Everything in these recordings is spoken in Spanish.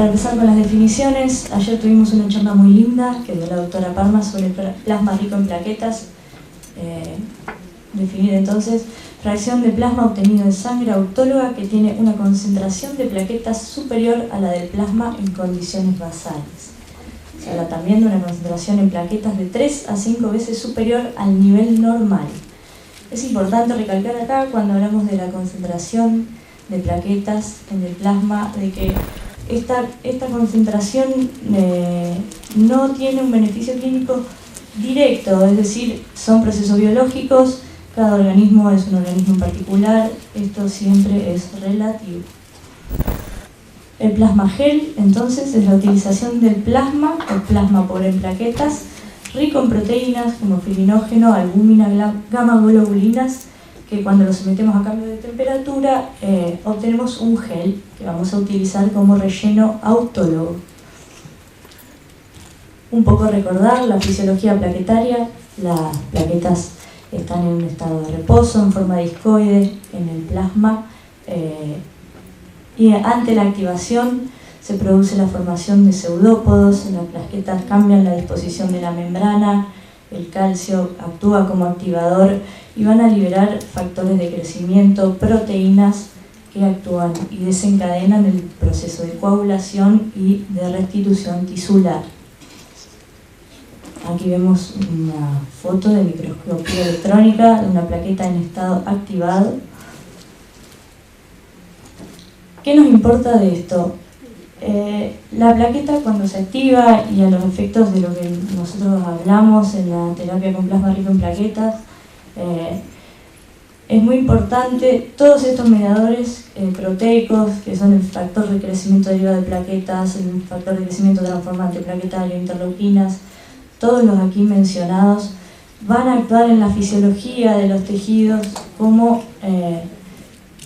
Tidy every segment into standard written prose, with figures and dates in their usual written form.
empezar con las definiciones, ayer tuvimos una charla muy linda que dio la doctora Parma sobre plasma rico en plaquetas. Definir entonces, fracción de plasma obtenido en sangre autóloga que tiene una concentración de plaquetas superior a la del plasma en condiciones basales. Se habla también de una concentración en plaquetas de 3 a 5 veces superior al nivel normal. Es importante recalcar acá, cuando hablamos de la concentración de plaquetas en el plasma, de que esta concentración no tiene un beneficio clínico directo, es decir, son procesos biológicos, cada organismo es un organismo en particular, esto siempre es relativo. El plasma gel, entonces, es la utilización del plasma o plasma pobre en plaquetas, rico en proteínas como fibrinógeno, albúmina, gamma-globulinas, que cuando lo sometemos a cambio de temperatura obtenemos un gel que vamos a utilizar como relleno autólogo. Un poco recordar la fisiología plaquetaria. Las plaquetas están en un estado de reposo, en forma discoide, en el plasma, y ante la activación se produce la formación de pseudópodos. Las plaquetas cambian la disposición de la membrana, el calcio actúa como activador y van a liberar factores de crecimiento, proteínas que actúan y desencadenan el proceso de coagulación y de restitución tisular. Aquí vemos una foto de microscopía electrónica de una plaqueta en estado activado. ¿Qué nos importa de esto? La plaqueta, cuando se activa, y a los efectos de lo que nosotros hablamos en la terapia con plasma rico en plaquetas, es muy importante todos estos mediadores proteicos, que son el factor de crecimiento derivado de plaquetas, el factor de crecimiento transformante plaquetario, interleuquinas, todos los aquí mencionados van a actuar en la fisiología de los tejidos como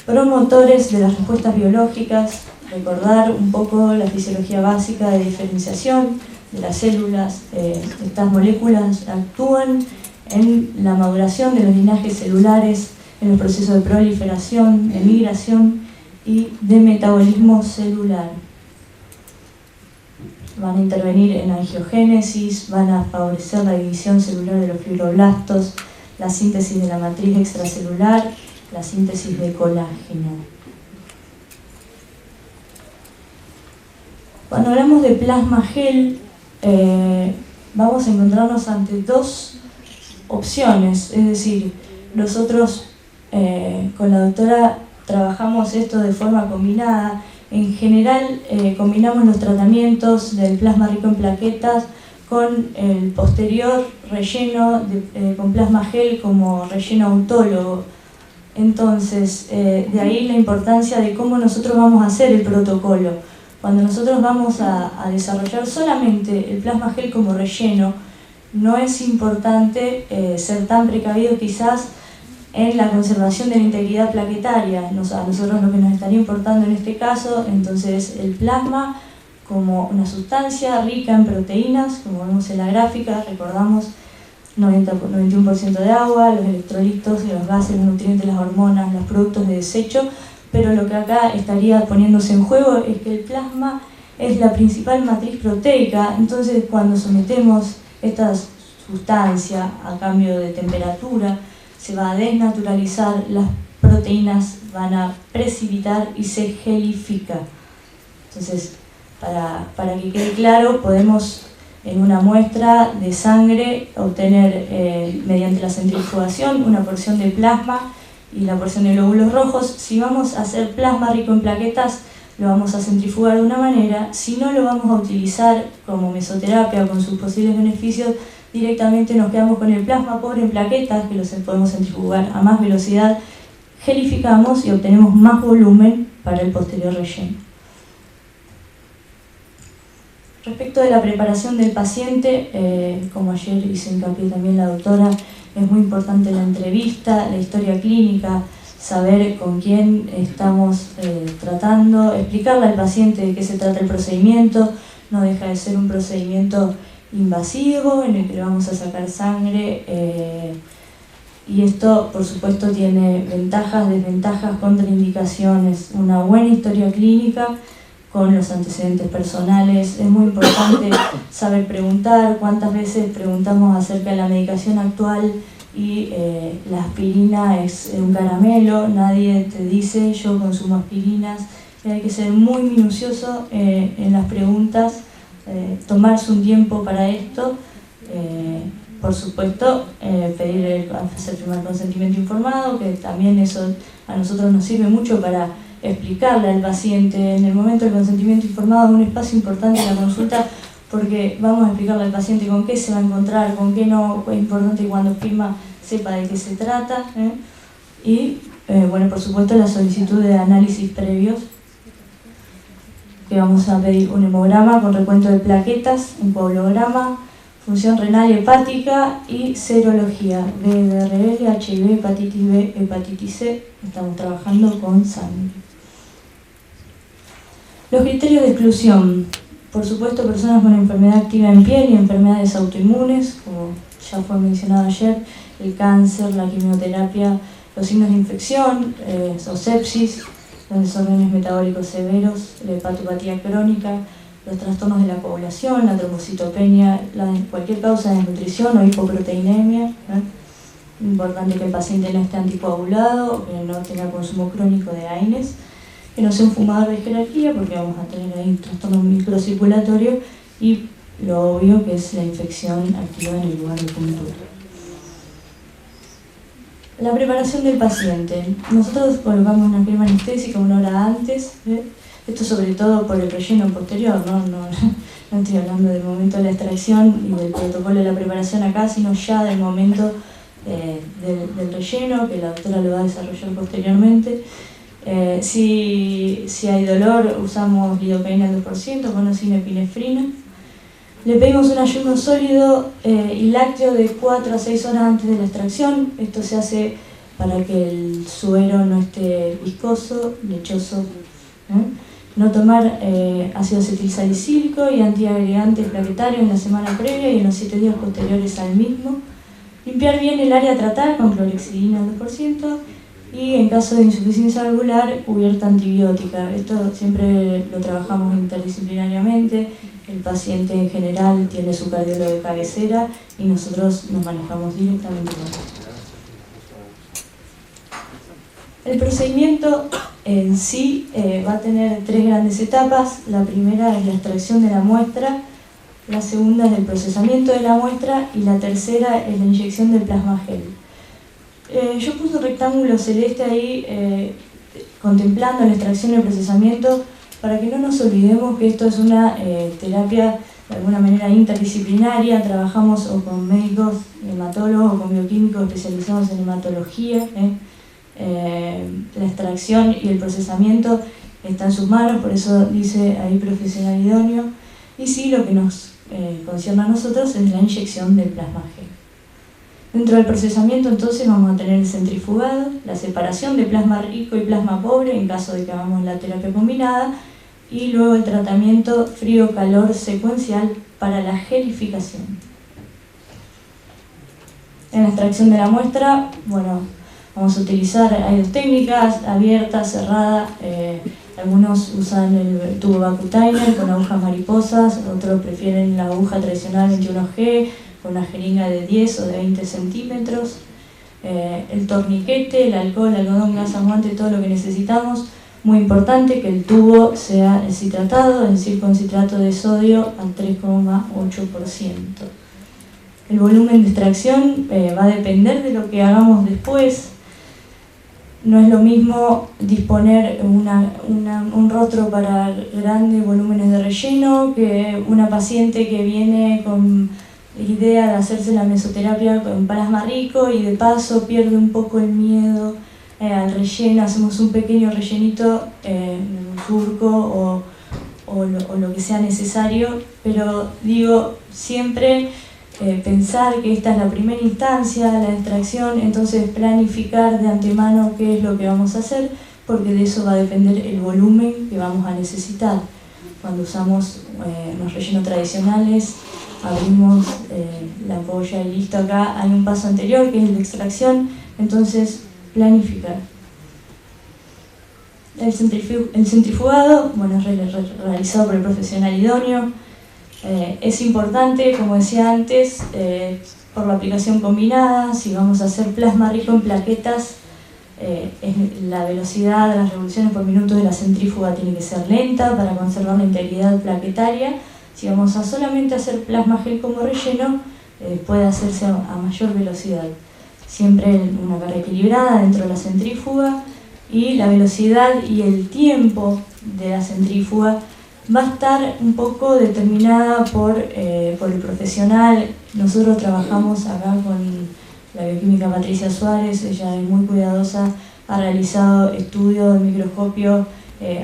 promotores de las respuestas biológicas. Recordar un poco la fisiología básica de diferenciación de las células. Estas moléculas actúan en la maduración de los linajes celulares, en los procesos de proliferación, de migración y de metabolismo celular. Van a intervenir en angiogénesis, van a favorecer la división celular de los fibroblastos, la síntesis de la matriz extracelular, la síntesis de colágeno. Cuando hablamos de plasma gel, vamos a encontrarnos ante dos opciones, es decir, nosotros con la doctora trabajamos esto de forma combinada. En general combinamos los tratamientos del plasma rico en plaquetas con el posterior relleno con plasma gel como relleno autólogo. Entonces, de ahí la importancia de cómo nosotros vamos a hacer el protocolo. Cuando nosotros vamos a desarrollar solamente el plasma gel como relleno, no es importante ser tan precavido quizás en la conservación de la integridad plaquetaria. A nosotros lo que nos estaría importando en este caso, entonces, el plasma como una sustancia rica en proteínas, como vemos en la gráfica, recordamos 91% de agua, los electrolitos, los gases, los nutrientes, las hormonas, los productos de desecho, pero lo que acá estaría poniéndose en juego es que el plasma es la principal matriz proteica. Entonces, cuando sometemos esta sustancia a cambio de temperatura, se va a desnaturalizar, las proteínas van a precipitar y se gelifica. Entonces, para que quede claro, podemos en una muestra de sangre obtener mediante la centrifugación una porción de plasma y la porción de glóbulos rojos. Si vamos a hacer plasma rico en plaquetas, lo vamos a centrifugar de una manera. Si no lo vamos a utilizar como mesoterapia con sus posibles beneficios, directamente nos quedamos con el plasma pobre en plaquetas, que los podemos centrifugar a más velocidad, gelificamos y obtenemos más volumen para el posterior relleno. Respecto de la preparación del paciente, como ayer hizo hincapié también la doctora, es muy importante la entrevista, la historia clínica, saber con quién estamos tratando, explicarle al paciente de qué se trata el procedimiento. No deja de ser un procedimiento invasivo en el que le vamos a sacar sangre, y esto por supuesto tiene ventajas, desventajas, contraindicaciones. Una buena historia clínica con los antecedentes personales. Es muy importante saber preguntar. Cuántas veces preguntamos acerca de la medicación actual y la aspirina es un caramelo, nadie te dice yo consumo aspirinas. Hay que ser muy minucioso en las preguntas, tomarse un tiempo para esto. Por supuesto, hacer firmar consentimiento informado, que también eso a nosotros nos sirve mucho para explicarle al paciente. En el momento del consentimiento informado es un espacio importante en la consulta, porque vamos a explicarle al paciente con qué se va a encontrar, con qué no. Es importante que cuando firma sepa de qué se trata. Y, bueno, por supuesto, la solicitud de análisis previos, que vamos a pedir un hemograma con recuento de plaquetas, un coagulograma, función renal y hepática y serología, BDRL, HIV, hepatitis B, hepatitis C. Estamos trabajando con sangre. Los criterios de exclusión. Por supuesto, personas con enfermedad activa en piel y enfermedades autoinmunes, como ya fue mencionado ayer, el cáncer, la quimioterapia, los signos de infección, o sepsis, los desórdenes metabólicos severos, la hepatopatía crónica, los trastornos de la coagulación, la trombocitopenia, cualquier causa de desnutrición o hipoproteinemia. Importante que el paciente no esté anticoagulado, que no tenga consumo crónico de AINES, que no sea un fumador de jerarquía, porque vamos a tener ahí trastorno microcirculatorio, y lo obvio que es la infección activa en el lugar de puntura. La preparación del paciente. Nosotros colocamos una crema anestésica una hora antes. Esto sobre todo por el relleno posterior, no estoy hablando del momento de la extracción y del protocolo de la preparación acá, sino ya del momento del relleno, que la doctora lo va a desarrollar posteriormente. Si hay dolor, usamos lidocaína al 2% con o sin epinefrina. Le pedimos un ayuno sólido y lácteo de 4 a 6 horas antes de la extracción. Esto se hace para que el suero no esté viscoso, lechoso. No tomar ácido acetilsalicílico y antiagregantes plaquetarios en la semana previa y en los 7 días posteriores al mismo. Limpiar bien el área tratada con clorhexidina al 2%. Y en caso de insuficiencia valvular, cubierta antibiótica. Esto siempre lo trabajamos interdisciplinariamente. El paciente en general tiene su cardiólogo de cabecera y nosotros nos manejamos directamente con esto. El procedimiento en sí va a tener 3 grandes etapas. La primera es la extracción de la muestra, la segunda es el procesamiento de la muestra y la tercera es la inyección del plasma gel. Yo puse un rectángulo celeste ahí contemplando la extracción y el procesamiento para que no nos olvidemos que esto es una terapia de alguna manera interdisciplinaria. Trabajamos o con médicos hematólogos o con bioquímicos especializados en hematología. La extracción y el procesamiento está en sus manos, por eso dice ahí profesional idóneo. Y sí, lo que nos concierne a nosotros es la inyección del plasma gel. Dentro del procesamiento entonces vamos a tener el centrifugado, la separación de plasma rico y plasma pobre en caso de que hagamos la terapia combinada, y luego el tratamiento frío-calor secuencial para la gelificación. En la extracción de la muestra, bueno, vamos a utilizar, hay 2 técnicas, abierta, cerrada. Algunos usan el tubo Vacutainer con agujas mariposas, otros prefieren la aguja tradicional 21G con una jeringa de 10 o de 20 centímetros. El torniquete, el alcohol, algodón, gas aguante, todo lo que necesitamos. Muy importante que el tubo sea citratado, es decir, con citrato de sodio al 3,8%. El volumen de extracción va a depender de lo que hagamos después. No es lo mismo disponer un rostro para grandes volúmenes de relleno que una paciente que viene con idea de hacerse la mesoterapia con plasma rico y de paso pierde un poco el miedo al relleno. Hacemos un pequeño rellenito en un surco o lo que sea necesario, pero digo siempre pensar que esta es la primera instancia, la extracción, entonces planificar de antemano qué es lo que vamos a hacer, porque de eso va a depender el volumen que vamos a necesitar. Cuando usamos los rellenos tradicionales, abrimos la ampolla y listo. Acá hay un paso anterior que es el de extracción, entonces planificar. El centrifugado, bueno, es realizado por el profesional idóneo. Es importante, como decía antes, por la aplicación combinada. Si vamos a hacer plasma rico en plaquetas, la velocidad de las revoluciones por minuto de la centrífuga tiene que ser lenta para conservar la integridad plaquetaria. Si vamos a solamente hacer plasma gel como relleno, puede hacerse a mayor velocidad. Siempre una carga equilibrada dentro de la centrífuga, y la velocidad y el tiempo de la centrífuga va a estar un poco determinada por el profesional. Nosotros trabajamos acá con la bioquímica Patricia Suárez, ella es muy cuidadosa, ha realizado estudios de microscopio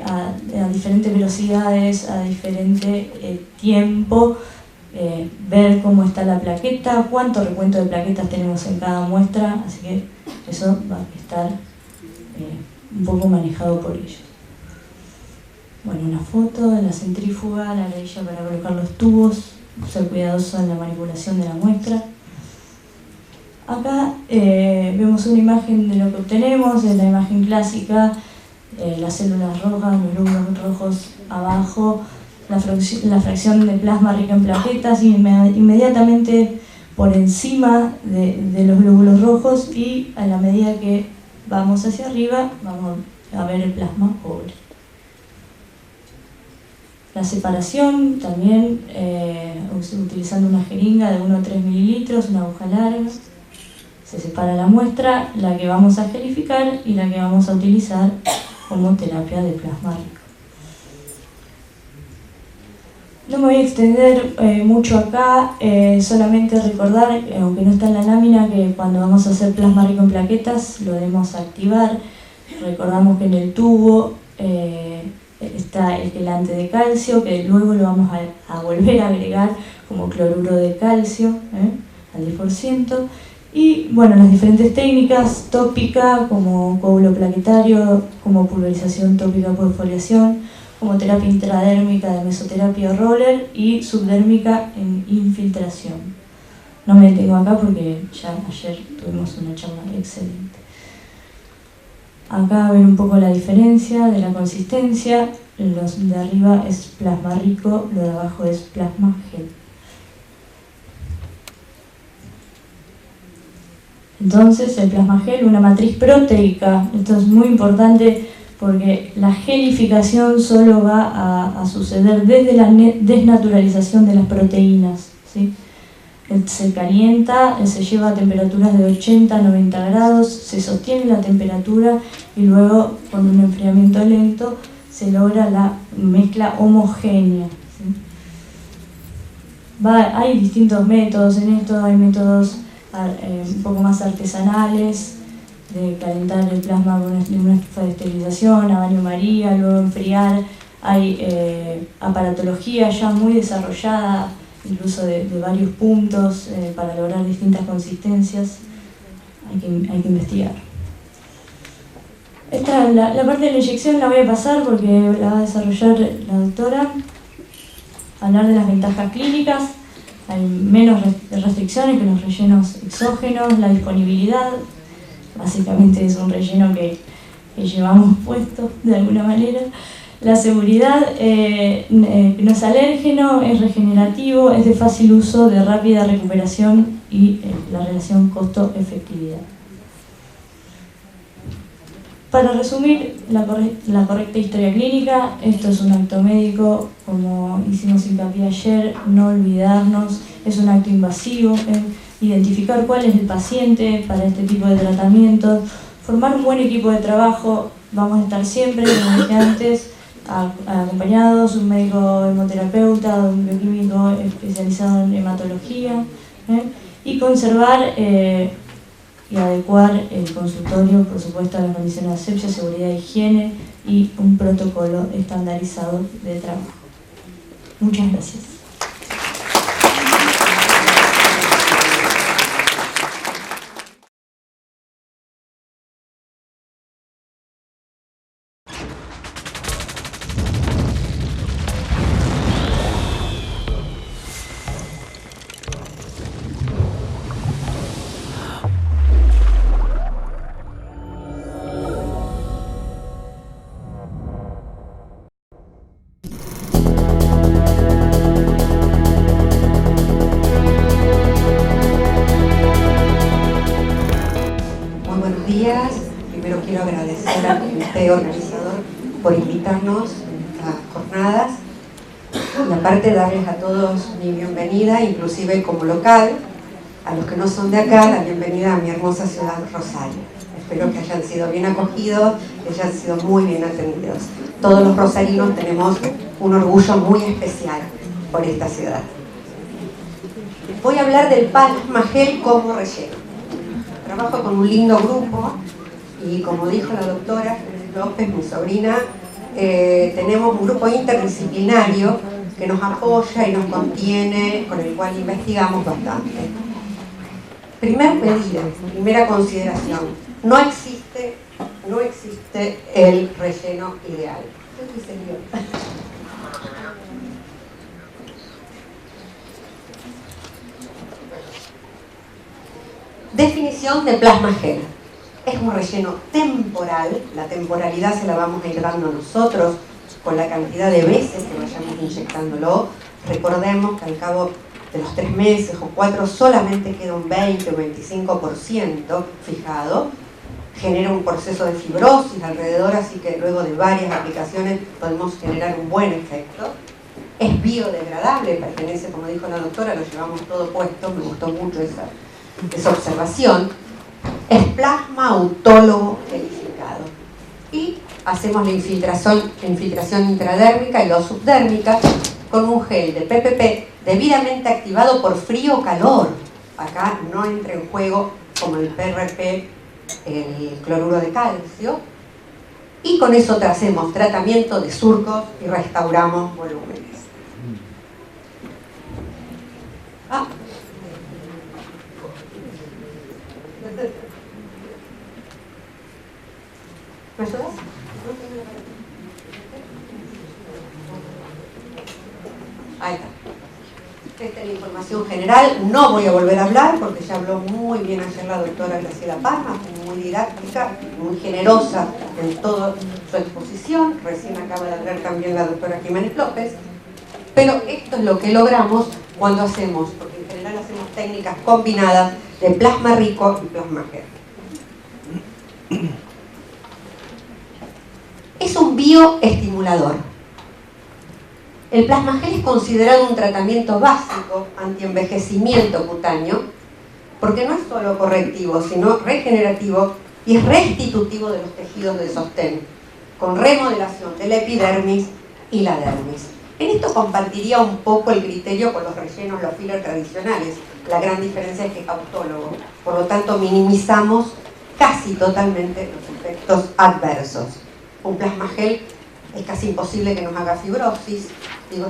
a diferentes velocidades, a diferente tiempo, ver cómo está la plaqueta, cuánto recuento de plaquetas tenemos en cada muestra, así que eso va a estar un poco manejado por ellos. Bueno, una foto de la centrífuga, la grilla para colocar los tubos, ser cuidadoso en la manipulación de la muestra. Acá vemos una imagen de lo que obtenemos, es la imagen clásica, las células rojas, los glóbulos rojos abajo, la fracción de plasma rica en plaquetas y inmediatamente por encima de los glóbulos rojos, y a la medida que vamos hacia arriba vamos a ver el plasma pobre. La separación también utilizando una jeringa de 1 a 3 mililitros, una aguja larga. Se separa la muestra, la que vamos a gelificar y la que vamos a utilizar como terapia de plasma rico. No me voy a extender mucho acá, solamente recordar, aunque no está en la lámina, que cuando vamos a hacer plasma rico en plaquetas lo debemos activar. Recordamos que en el tubo está el quelante de calcio, que luego lo vamos a volver a agregar como cloruro de calcio al 10%. Y bueno, las diferentes técnicas, tópica como coágulo plaquetario, como pulverización tópica por foliación, como terapia intradérmica de mesoterapia o roller, y subdérmica en infiltración. No me detengo acá porque ya ayer tuvimos una charla excelente. Acá ven un poco la diferencia de la consistencia. Los de arriba es plasma rico, lo de abajo es plasma gel. Entonces el plasma gel, una matriz proteica. Esto es muy importante porque la gelificación solo va a suceder desde la desnaturalización de las proteínas, ¿sí? Se calienta, se lleva a temperaturas de 80 a 90 grados, se sostiene la temperatura y luego con un enfriamiento lento se logra la mezcla homogénea, ¿sí? Hay distintos métodos en esto, hay métodos un poco más artesanales, de calentar el plasma con una estufa de esterilización a baño María, luego enfriar. Hay aparatología ya muy desarrollada, incluso de varios puntos, para lograr distintas consistencias. Hay que investigar. La parte de la inyección la voy a pasar porque la va a desarrollar la doctora. Hablar de las ventajas clínicas. Hay menos restricciones que los rellenos exógenos, la disponibilidad. Básicamente es un relleno que llevamos puesto de alguna manera. La seguridad, no es alérgeno, es regenerativo, es de fácil uso, de rápida recuperación, y la relación costo-efectividad. Para resumir la correcta historia clínica, esto es un acto médico, como hicimos hincapié ayer, no olvidarnos, es un acto invasivo, identificar cuál es el paciente para este tipo de tratamiento, formar un buen equipo de trabajo. Vamos a estar siempre, como dije antes, acompañados, un médico hemoterapeuta, un bioquímico especializado en hematología, y conservar y adecuar el consultorio, por supuesto, a las condiciones de asepsia, seguridad, higiene y un protocolo estandarizado de trabajo. Muchas gracias. días. Primero quiero agradecer al comité organizador por invitarnos a estas jornadas y aparte darles a todos mi bienvenida, inclusive como local, a los que no son de acá, la bienvenida a mi hermosa ciudad Rosario. Espero que hayan sido bien acogidos, que hayan sido muy bien atendidos. Todos los rosarinos tenemos un orgullo muy especial por esta ciudad. Voy a hablar del plasma gel como relleno. Trabajo con un lindo grupo y, como dijo la doctora López, mi sobrina, tenemos un grupo interdisciplinario que nos apoya y nos contiene, con el cual investigamos bastante. Primera consideración, no existe el relleno ideal. Definición de plasma gel. Es un relleno temporal, la temporalidad se la vamos a ir dando nosotros con la cantidad de veces que vayamos inyectándolo. Recordemos que al cabo de los 3 meses o 4 solamente queda un 20 o 25% fijado. Genera un proceso de fibrosis alrededor, así que luego de varias aplicaciones podemos generar un buen efecto. Es biodegradable, pertenece, como dijo la doctora, lo llevamos todo puesto, me gustó mucho esa observación. Es plasma autólogo gelificado y hacemos la infiltración intradérmica y o subdérmica con un gel de PPP debidamente activado por frío o calor. Acá no entra en juego como el PRP, el cloruro de calcio, y con eso hacemos tratamiento de surcos y restauramos volúmenes. ¿Me ayudas? Ahí está. Esta es la información general. No voy a volver a hablar porque ya habló muy bien ayer la doctora Graciela Palma, muy didáctica, muy generosa en toda su exposición. Recién acaba de hablar también la doctora Jiménez López. Pero esto es lo que logramos cuando hacemos, porque en general hacemos técnicas combinadas de plasma rico y plasma gel. Es un bioestimulador. El plasma gel es considerado un tratamiento básico antienvejecimiento cutáneo porque no es solo correctivo, sino regenerativo y es restitutivo de los tejidos de sostén, con remodelación de la epidermis y la dermis. En esto compartiría un poco el criterio con los rellenos, los fillers tradicionales. La gran diferencia es que es autólogo, por lo tanto minimizamos casi totalmente los efectos adversos. Un plasma gel es casi imposible que nos haga fibrosis, digo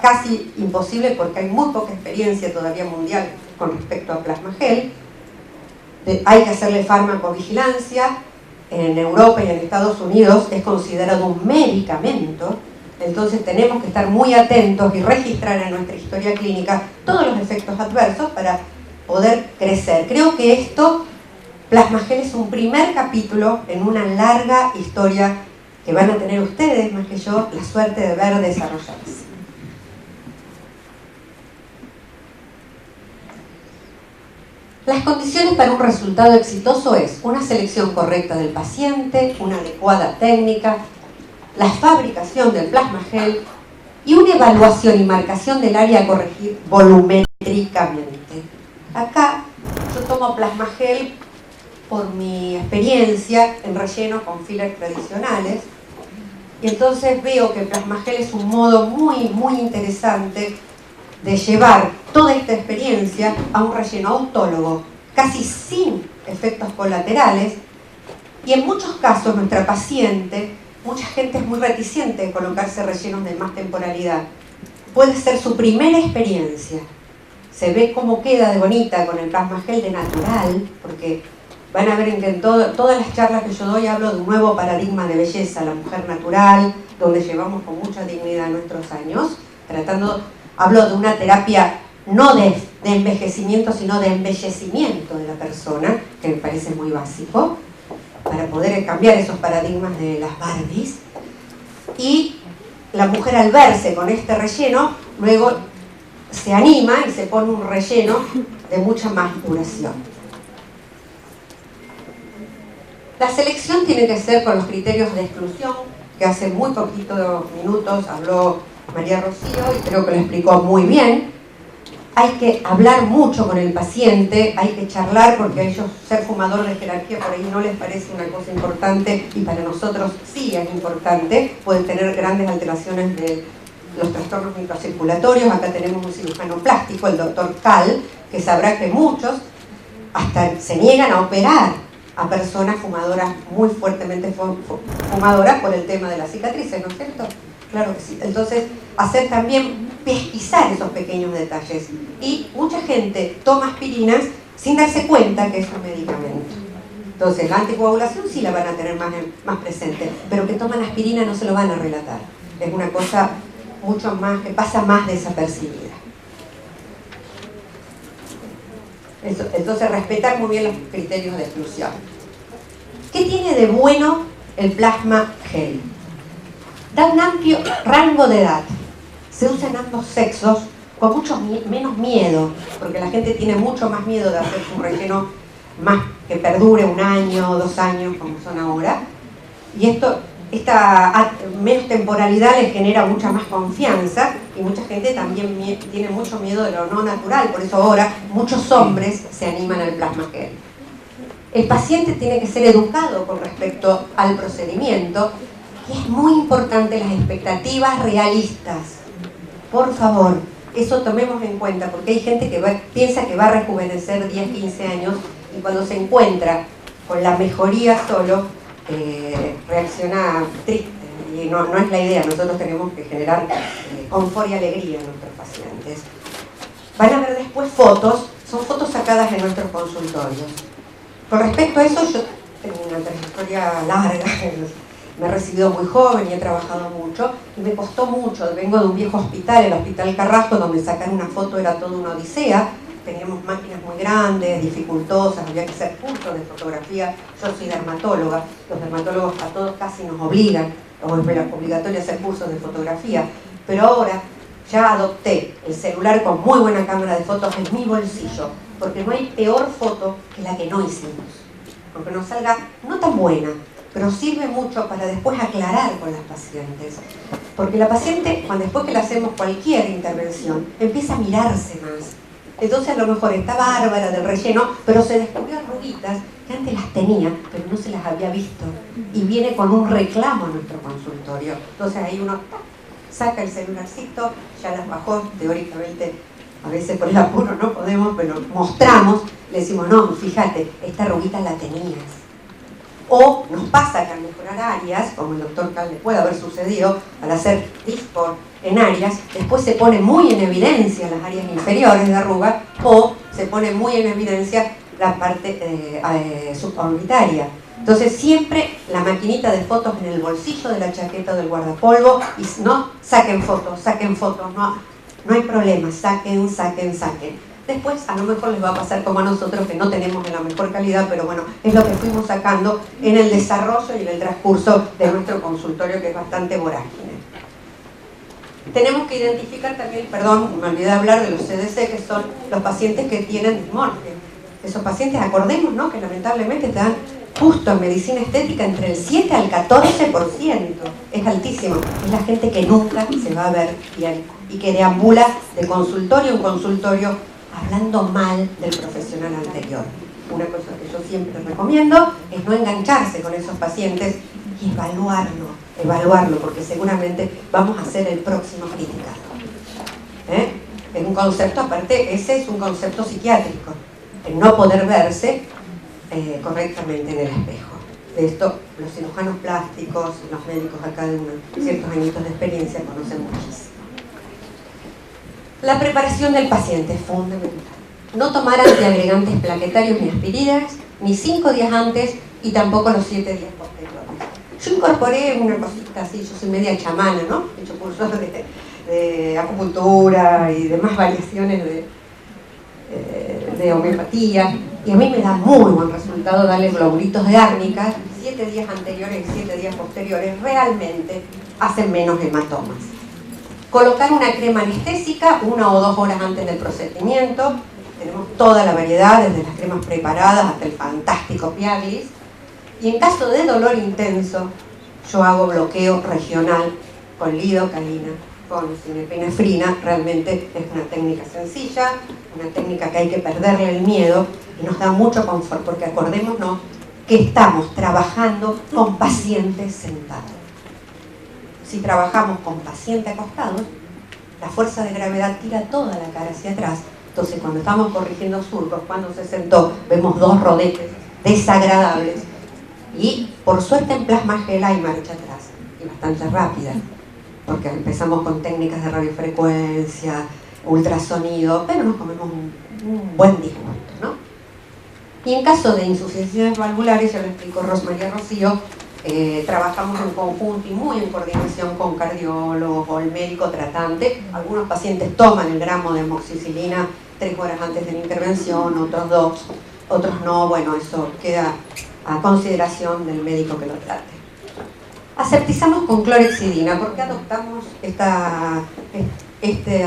casi imposible porque hay muy poca experiencia todavía mundial con respecto a plasma gel. Hay que hacerle farmacovigilancia. En Europa y en Estados Unidos es considerado un medicamento, entonces tenemos que estar muy atentos y registrar en nuestra historia clínica todos los efectos adversos para poder crecer. Creo que plasma gel es un primer capítulo en una larga historia que van a tener ustedes, más que yo, la suerte de ver desarrollarse. Las condiciones para un resultado exitoso es una selección correcta del paciente, una adecuada técnica, la fabricación del plasma gel y una evaluación y marcación del área a corregir volumétricamente. Acá yo tomo plasma gel por mi experiencia en relleno con fillers tradicionales, y entonces veo que el plasma gel es un modo muy, muy interesante de llevar toda esta experiencia a un relleno autólogo, casi sin efectos colaterales, y en muchos casos nuestra paciente, mucha gente es muy reticente de colocarse rellenos de más temporalidad. Puede ser su primera experiencia. Se ve cómo queda de bonita con el plasma gel de natural, porque van a ver en que en todas las charlas que yo doy hablo de un nuevo paradigma de belleza, la mujer natural, donde llevamos con mucha dignidad nuestros años, hablo de una terapia no de envejecimiento, sino de embellecimiento de la persona, que me parece muy básico, para poder cambiar esos paradigmas de las Barbies. Y la mujer, al verse con este relleno, luego se anima y se pone un relleno de mucha más duración. La selección tiene que ser con los criterios de exclusión, que hace muy poquitos minutos habló María Rocío y creo que lo explicó muy bien. Hay que hablar mucho con el paciente, hay que charlar, porque a ellos ser fumador de jerarquía por ahí no les parece una cosa importante y para nosotros sí es importante. Pueden tener grandes alteraciones de los trastornos microcirculatorios. Acá tenemos un cirujano plástico, el doctor Cal, que sabrá que muchos hasta se niegan a operar a personas fumadoras, muy fuertemente fumadoras, por el tema de las cicatrices, ¿no es cierto? Claro que sí. Entonces, hacer también, pesquisar esos pequeños detalles. Y mucha gente toma aspirinas sin darse cuenta que es un medicamento. Entonces, la anticoagulación sí la van a tener más presente, pero que toman aspirina no se lo van a relatar. Es una cosa mucho más, que pasa más desapercibida. Eso, entonces, respetar muy bien los criterios de exclusión. ¿Qué tiene de bueno el plasma gel? Da un amplio rango de edad. Se usa en ambos sexos con mucho menos miedo, porque la gente tiene mucho más miedo de hacer un relleno más que perdure 1 año, 2 años, como son ahora. Y esta menos temporalidad les genera mucha más confianza, y mucha gente también tiene mucho miedo de lo no natural. Por eso ahora muchos hombres se animan al plasma gel. El paciente tiene que ser educado con respecto al procedimiento, y es muy importante las expectativas realistas. Por favor, eso tomemos en cuenta, porque hay gente que piensa que va a rejuvenecer 10, 15 años, y cuando se encuentra con la mejoría solo, reacciona triste, y no es la idea. Nosotros tenemos que generar confort y alegría en nuestros pacientes. Van a ver después fotos, son fotos sacadas en nuestros consultorios. Con respecto a eso, yo tengo una trayectoria larga, me he recibido muy joven y he trabajado mucho, y me costó mucho. Vengo de un viejo hospital, el Hospital Carrasco, donde sacar una foto era toda una odisea. Teníamos máquinas muy grandes, dificultosas, había que hacer cursos de fotografía. Yo soy dermatóloga, los dermatólogos a todos casi nos obligan, o es obligatorio hacer cursos de fotografía, pero ahora ya adopté el celular con muy buena cámara de fotos en mi bolsillo, porque no hay peor foto que la que no hicimos, aunque nos salga no tan buena, pero sirve mucho para después aclarar con las pacientes, porque la paciente, después que le hacemos cualquier intervención, empieza a mirarse más. Entonces a lo mejor está bárbara del relleno, pero se descubrió arruguitas que antes las tenía, pero no se las había visto, y viene con un reclamo a nuestro consultorio. Entonces ahí uno saca el celularcito, ya las bajó teóricamente. A veces por el apuro no podemos, pero mostramos, le decimos, no, fíjate, esta arruguita la tenías. O nos pasa que al mejorar áreas, como el doctor Cal le puede haber sucedido, al hacer Dysport en áreas, después se pone muy en evidencia las áreas inferiores de arruga, o se pone muy en evidencia la parte suborbitaria. Entonces siempre la maquinita de fotos en el bolsillo de la chaqueta del guardapolvo, y no, saquen fotos, no hay problema, saquen. Después a lo mejor les va a pasar como a nosotros, que no tenemos de la mejor calidad, pero bueno, es lo que fuimos sacando en el desarrollo y en el transcurso de nuestro consultorio, que es bastante vorágine. Tenemos que identificar también, perdón, me olvidé de hablar de los CDC, que son los pacientes que tienen dismorfia. Esos pacientes, acordemos, ¿no?, que lamentablemente te dan justo en medicina estética entre el 7 al 14%. Es altísimo. Es la gente que nunca se va a ver bien y que deambula de consultorio en consultorio hablando mal del profesional anterior. Una cosa que yo siempre recomiendo es no engancharse con esos pacientes y evaluarlo, porque seguramente vamos a ser el próximo criticado. Es un concepto, aparte, ese es un concepto psiquiátrico, el no poder verse correctamente en el espejo. De esto los cirujanos plásticos, los médicos acá de ciertos añitos de experiencia conocen muchísimo. La preparación del paciente es fundamental. No tomar antiagregantes plaquetarios ni aspirinas, ni 5 días antes y tampoco los 7 días posteriores. Yo incorporé una cosita así, yo soy media chamana, ¿no? He hecho cursos de acupuntura y demás variaciones de homeopatía, y a mí me da muy buen resultado darle globulitos de árnica 7 días anteriores y 7 días posteriores. Realmente hacen menos hematomas. Colocar una crema anestésica 1 o 2 horas antes del procedimiento. Tenemos toda la variedad, desde las cremas preparadas hasta el fantástico Piaglis. Y en caso de dolor intenso, yo hago bloqueo regional con lidocaína, con sinepinefrina. Realmente es una técnica sencilla, una técnica que hay que perderle el miedo y nos da mucho confort, porque acordémonos que estamos trabajando con pacientes sentados. Si trabajamos con pacientes acostados, la fuerza de gravedad tira toda la cara hacia atrás. Entonces, cuando estamos corrigiendo surcos, cuando se sentó, vemos dos rodetes desagradables. Y por suerte en plasma gel hay marcha atrás, y bastante rápida, porque empezamos con técnicas de radiofrecuencia, ultrasonido, pero nos comemos un buen disgusto, ¿no? Y en caso de insuficiencias valvulares, ya lo explicó Rosmaría Rocío, trabajamos en conjunto y muy en coordinación con cardiólogos o el médico tratante. Algunos pacientes toman el gramo de amoxicilina 3 horas antes de la intervención, otros 2, otros no. Bueno, eso queda a consideración del médico que lo trate. Aseptizamos con clorhexidina. ¿Por qué adoptamos este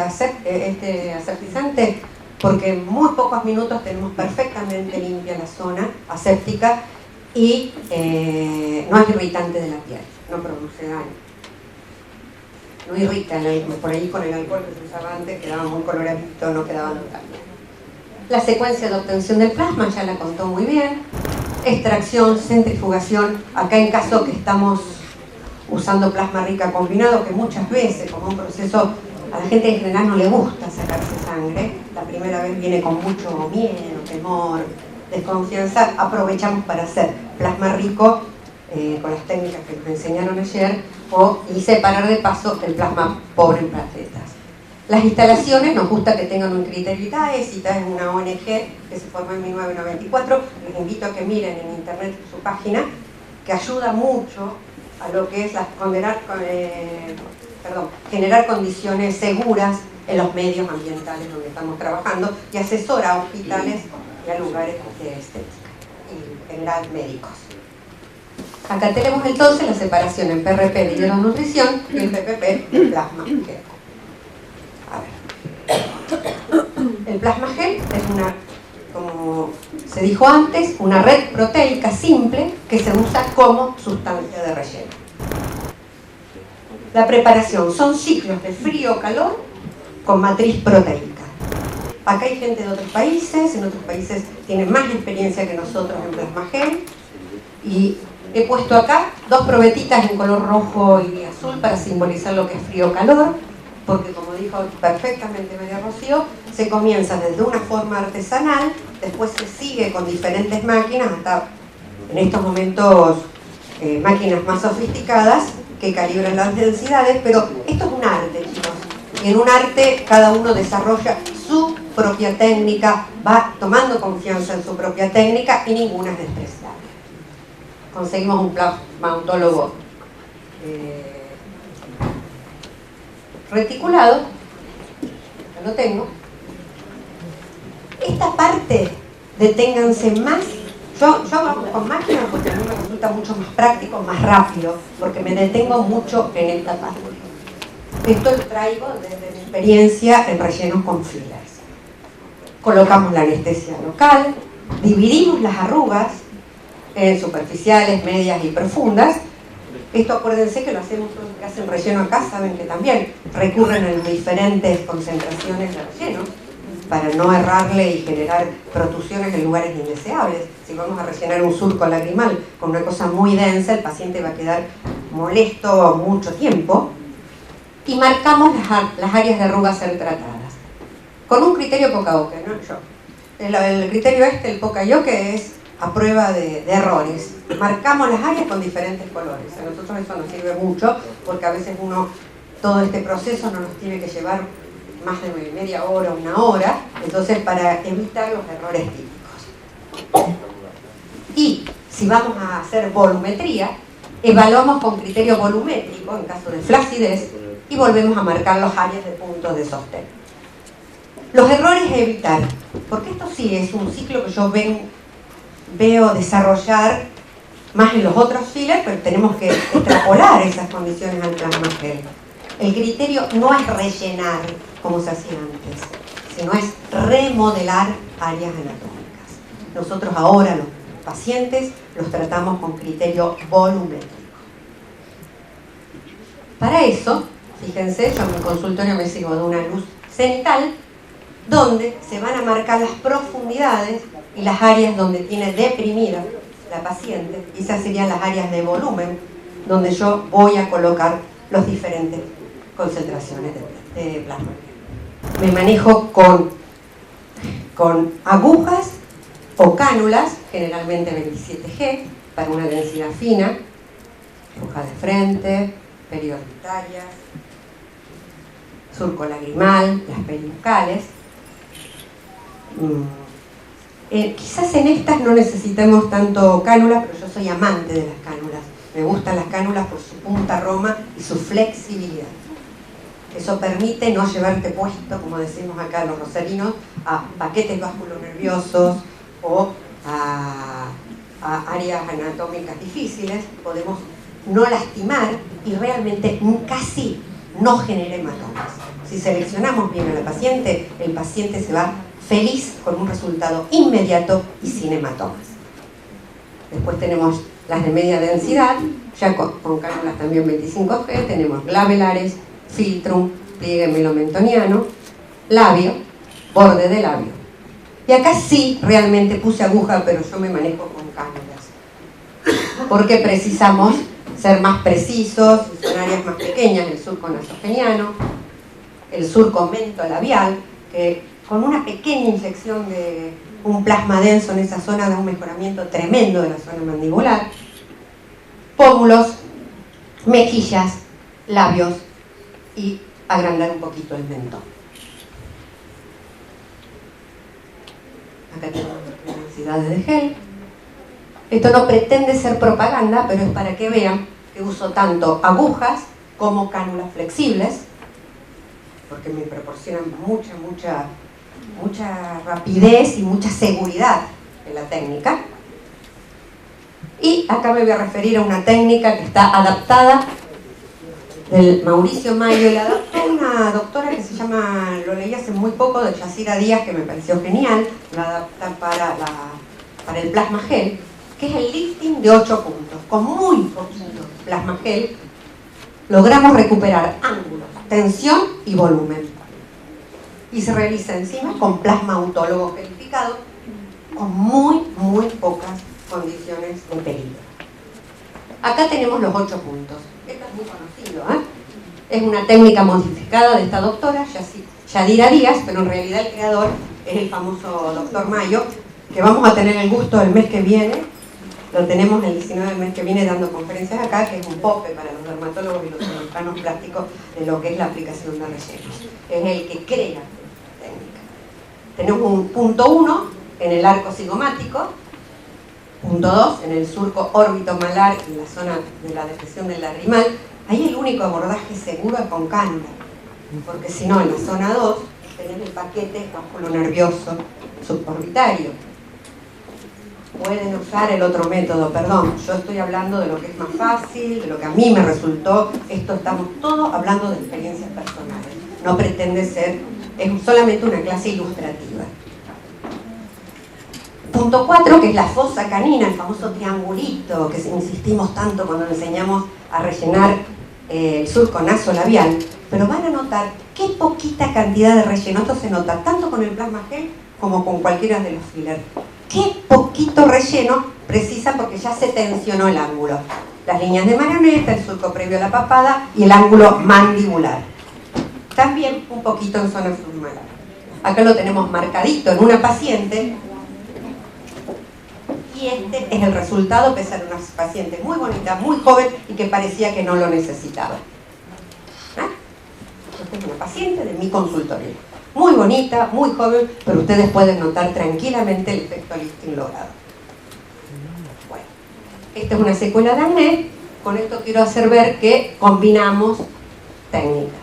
aseptizante? Porque en muy pocos minutos tenemos perfectamente limpia la zona aséptica y no es irritante de la piel, no produce daño. No irrita, por ahí con el alcohol que se usaba antes quedaba muy coloradito, no quedaba tan bien. La secuencia de obtención del plasma ya la contó muy bien. Extracción, centrifugación, acá en caso que estamos usando plasma rica combinado, que muchas veces como un proceso, a la gente en general no le gusta sacarse sangre, la primera vez viene con mucho miedo, temor, desconfianza, aprovechamos para hacer plasma rico con las técnicas que nos enseñaron ayer y separar de paso el plasma pobre en plaquetas. Las instalaciones nos gusta que tengan un criterio ITAES. ITAES es una ONG que se formó en 1994. Les invito a que miren en internet su página, que ayuda mucho a lo que es generar condiciones seguras en los medios ambientales donde estamos trabajando, y asesora a hospitales y a lugares de estética y en general médicos. Acá tenemos entonces la separación en PRP de hidronutrición y en PPP de plasma gel. El plasma gel es una, como se dijo antes, una red proteica simple que se usa como sustancia de relleno. La preparación son ciclos de frío-calor con matriz proteica. Acá hay gente de otros países, en otros países tienen más experiencia que nosotros en plasma gel, y he puesto acá 2 probetitas en color rojo y azul para simbolizar lo que es frío-calor, porque como dijo perfectamente María Rocío, se comienza desde una forma artesanal, después se sigue con diferentes máquinas, hasta en estos momentos máquinas más sofisticadas que calibran las densidades, pero esto es un arte, chicos, y en un arte cada uno desarrolla su propia técnica, va tomando confianza en su propia técnica y ninguna es despreciable. Conseguimos un plasmaontólogo reticulado, ya lo tengo. Esta parte, deténganse más. Yo hago con máquinas porque a mí me resulta mucho más práctico, más rápido, porque me detengo mucho en esta parte. Esto lo traigo desde mi experiencia en rellenos con fillers. Colocamos la anestesia local, dividimos las arrugas en superficiales, medias y profundas. Esto acuérdense que lo hacemos todos los que hacen relleno acá, saben que también recurren a diferentes concentraciones de relleno para no errarle y generar protusiones en lugares indeseables. Si vamos a rellenar un surco lagrimal con una cosa muy densa, el paciente va a quedar molesto mucho tiempo. Y marcamos las áreas de arrugas a ser tratadas con un criterio Poca-Yoke, no yo. El criterio el Poca-Yoke es a prueba de errores. Marcamos las áreas con diferentes colores. A nosotros eso nos sirve mucho porque a veces todo este proceso no nos tiene que llevar más de media hora, 1 hora, entonces para evitar los errores típicos. Y si vamos a hacer volumetría, evaluamos con criterio volumétrico en caso de flacidez y volvemos a marcar los áreas de puntos de sostén. Los errores a evitar, porque esto sí es un ciclo que yo veo desarrollar más en los otros fillers, pero tenemos que extrapolar esas condiciones al plasma gel. El criterio no es rellenar como se hacía antes, sino es remodelar áreas anatómicas. Nosotros ahora pacientes los tratamos con criterio volumétrico. Para eso, fíjense, yo en mi consultorio me sirvo de una luz cenital donde se van a marcar las profundidades y las áreas donde tiene deprimida la paciente, y esas serían las áreas de volumen donde yo voy a colocar las diferentes concentraciones de plasma. Me manejo con agujas o cánulas, generalmente 27G, para una densidad fina, aguja de frente, perioritarias, surco lagrimal, las peribucales. Quizás en estas no necesitemos tanto cánulas, pero yo soy amante de las cánulas. Me gustan las cánulas por su punta roma y su flexibilidad. Eso permite no llevarte puesto, como decimos acá los rosarinos, a paquetes vasculonerviosos o a áreas anatómicas difíciles. Podemos no lastimar y realmente casi no genera hematomas. Si seleccionamos bien a la paciente, el paciente se va feliz con un resultado inmediato y sin hematomas. Después tenemos las de media densidad, ya con cánulas también 25G, tenemos glavelares, filtrum, pliegue melomentoniano, labio, borde de labio. Y acá sí realmente puse aguja, pero yo me manejo con cánulas, porque precisamos ser más precisos, son áreas más pequeñas, el surco nasogeniano, el surco mentolabial, que con una pequeña inyección de un plasma denso en esa zona da un mejoramiento tremendo de la zona mandibular, pómulos, mejillas, labios y agrandar un poquito el mentón. Acá tenemos las densidades de gel. Esto no pretende ser propaganda, pero es para que vean que uso tanto agujas como cánulas flexibles, porque me proporcionan mucha rapidez y mucha seguridad en la técnica. Y acá me voy a referir a una técnica que está adaptada del Mauricio Mayo, y la adaptó una doctora que se llama, lo leí hace muy poco, de Yacira Díaz, que me pareció genial. La adaptan para el plasma gel, que es el lifting de 8 puntos. Con muy poquito plasma gel logramos recuperar ángulos, tensión y volumen. Y se realiza encima con plasma autólogo gelificado, con muy pocas condiciones de peligro. Acá tenemos los 8 puntos. Esto es muy conocido, ¿eh? Es una técnica modificada de esta doctora, Yadira Díaz, pero en realidad el creador es el famoso doctor Mayo, que vamos a tener el gusto el mes que viene. Lo tenemos el 19 del mes que viene dando conferencias acá, que es un POPE para los dermatólogos y los cirujanos plásticos de lo que es la aplicación de rellenos. Es el que crea la técnica. Tenemos un punto 1 en el arco cigomático, punto 2 en el surco órbito-malar y la zona de la depresión del lagrimal. Ahí el único abordaje seguro es con cánula, porque si no, en la zona 2 tenés el paquete vasculonervioso suborbitario. Pueden usar el otro método, perdón, yo estoy hablando de lo que es más fácil, de lo que a mí me resultó. Esto estamos todos hablando de experiencias personales, no pretende ser, es solamente una clase ilustrativa. Punto 4, que es la fosa canina, el famoso triangulito que insistimos tanto cuando enseñamos a rellenar el surco nasolabial. Pero van a notar qué poquita cantidad de relleno. Esto se nota tanto con el plasma gel como con cualquiera de los fillers. Qué poquito relleno precisa, porque ya se tensionó el ángulo. Las líneas de marioneta, el surco previo a la papada y el ángulo mandibular. También un poquito en zona submalar. Acá lo tenemos marcadito en una paciente. Y este es el resultado, pese a ser una paciente muy bonita, muy joven y que parecía que no lo necesitaba. Esta es una paciente de mi consultorio. Muy bonita, muy joven, pero ustedes pueden notar tranquilamente el efecto lifting logrado. Bueno, esta es una secuela de acné. Con esto quiero hacer ver que combinamos técnicas.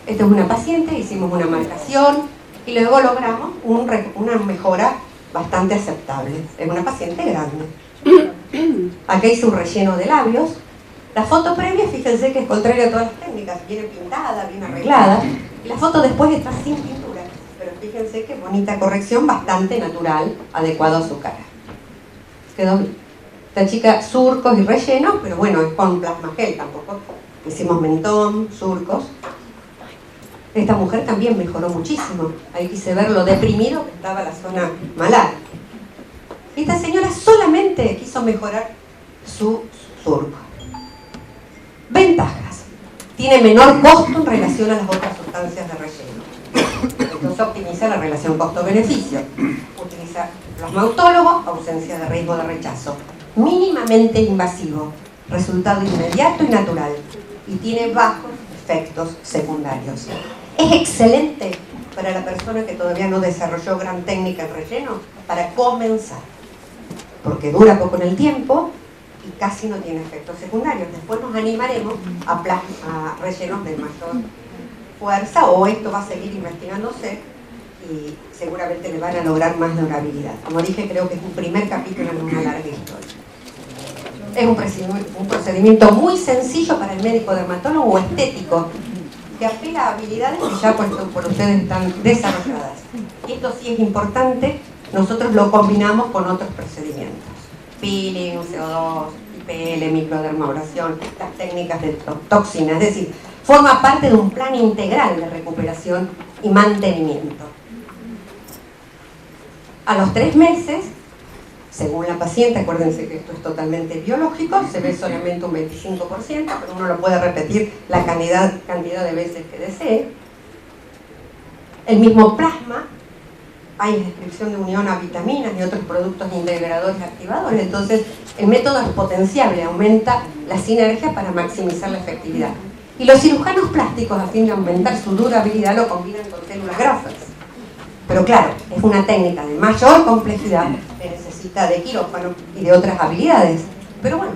Esta es una paciente, hicimos una marcación y luego logramos una mejora bastante aceptable. Es una paciente grande. Acá hice un relleno de labios. La foto previa, fíjense que es contraria a todas las técnicas, viene pintada, bien arreglada, y la foto después está sin pintura, pero fíjense qué bonita corrección, bastante natural, adecuado a su cara. quedó bien. Esta chica, surcos y rellenos, pero bueno, es con plasma gel, tampoco hicimos mentón, surcos. Esta mujer también mejoró muchísimo. Ahí quise ver lo deprimido que estaba la zona malar. Esta señora solamente quiso mejorar su surco. Ventajas. Tiene menor costo en relación a las otras sustancias de relleno. Entonces optimiza la relación costo-beneficio. Utiliza plasma autólogo, ausencia de riesgo de rechazo. Mínimamente invasivo, resultado inmediato y natural. Y tiene bajos efectos secundarios. Es excelente para la persona que todavía no desarrolló gran técnica en relleno para comenzar. Porque dura poco en el tiempo y casi no tiene efectos secundarios. Después nos animaremos a rellenos de mayor fuerza, o esto va a seguir investigándose y seguramente le van a lograr más durabilidad. Como dije, creo que es un primer capítulo en una larga historia. Es un procedimiento muy sencillo para el médico dermatólogo o estético, que apela a habilidades que ya por ustedes están desarrolladas. Y esto sí es importante, nosotros lo combinamos con otros procedimientos. Peeling, CO2, IPL, microdermabrasión, las técnicas de toxina, es decir, forma parte de un plan integral de recuperación y mantenimiento. A los 3 meses, según la paciente, acuérdense que esto es totalmente biológico, se ve solamente un 25%, pero uno lo puede repetir la cantidad de veces que desee. El mismo plasma, hay descripción de unión a vitaminas y otros productos integradores activadores, entonces el método es potenciable, aumenta la sinergia para maximizar la efectividad. Y los cirujanos plásticos, a fin de aumentar su durabilidad, lo combinan con células grasas. Pero claro, es una técnica de mayor complejidad que necesita de quirófano y de otras habilidades. Pero bueno,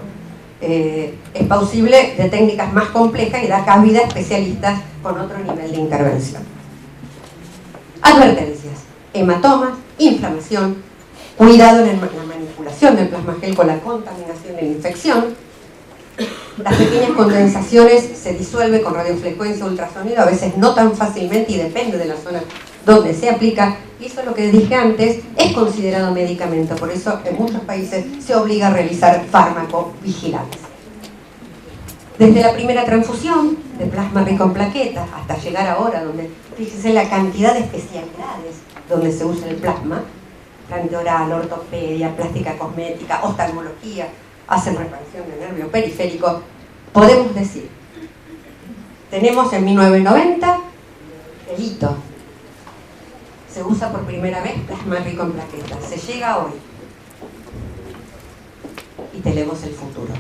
es posible de técnicas más complejas y da cabida a especialistas con otro nivel de intervención. Advertencias: hematomas, inflamación, cuidado en la manipulación del plasma gel con la contaminación de la infección. Las pequeñas condensaciones se disuelven con radiofrecuencia, ultrasonido, a veces no tan fácilmente y depende de la zona donde se aplica, y eso es lo que dije antes, es considerado medicamento, por eso en muchos países se obliga a realizar farmacovigilancia. Desde la primera transfusión de plasma rico en plaquetas hasta llegar ahora, donde fíjense la cantidad de especialidades donde se usa el plasma, tránsito oral, ortopedia, plástica cosmética, oftalmología, hacen reparación del nervio periférico, podemos decir, tenemos en 1990 el hito. Se usa por primera vez plasma rico en plaquetas. Se llega hoy y tenemos el futuro.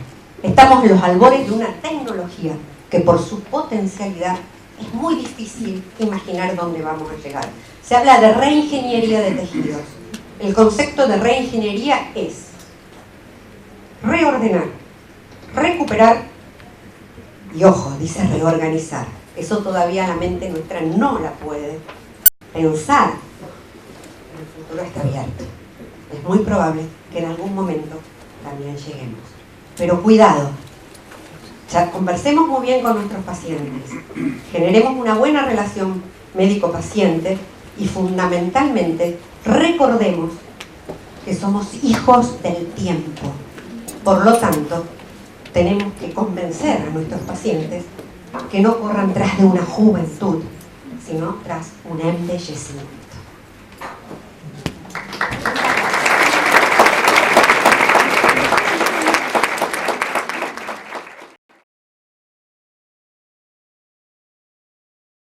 Estamos en los albores de una tecnología que por su potencialidad es muy difícil imaginar dónde vamos a llegar. Se habla de reingeniería de tejidos. El concepto de reingeniería es reordenar, recuperar y, ojo, dice reorganizar. Eso todavía la mente nuestra no la puede pensar. El futuro está abierto. Es muy probable que en algún momento también lleguemos. Pero cuidado, ya conversemos muy bien con nuestros pacientes, generemos una buena relación médico-paciente y fundamentalmente recordemos que somos hijos del tiempo. Por lo tanto, tenemos que convencer a nuestros pacientes que no corran tras de una juventud, sino tras un embellecimiento.